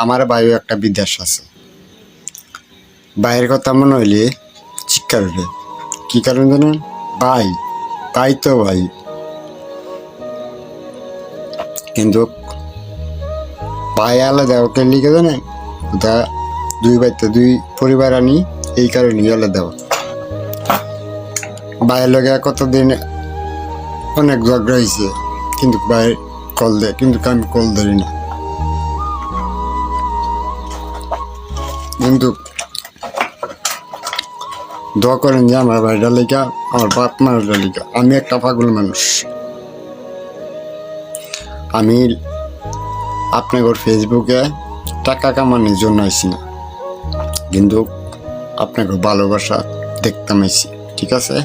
আমার ভাইও একটা বিদেশ আছে, ভাইয়ের কথা মনে হইলে চিৎকার উঠে। কি কারণ জানেন? ভাই ভাই তো ভাই, কিন্তু ভাই আলাদা ওকে লিখে জানেন, ওটা দুই ভাইতে দুই পরিবার আনি, এই কারণে আলাদা। ভাইয়ের লগে কতদিন অনেক ঝগড়া হয়েছে, কিন্তু ভাই কল দেয়, কিন্তু আমি কল ধরি না। কিন্তু দোয়া করেন যে আমার ভাইটা লেখা, আমার বাপ মার লেখা। আমি একটা পাগল মানুষ, আমি আপনার ফেসবুকে টাকা কামানোর জন্য আইসি না, কিন্তু আপনাকে ভালোবাসা দেখতাম আইসি। ঠিক আছে।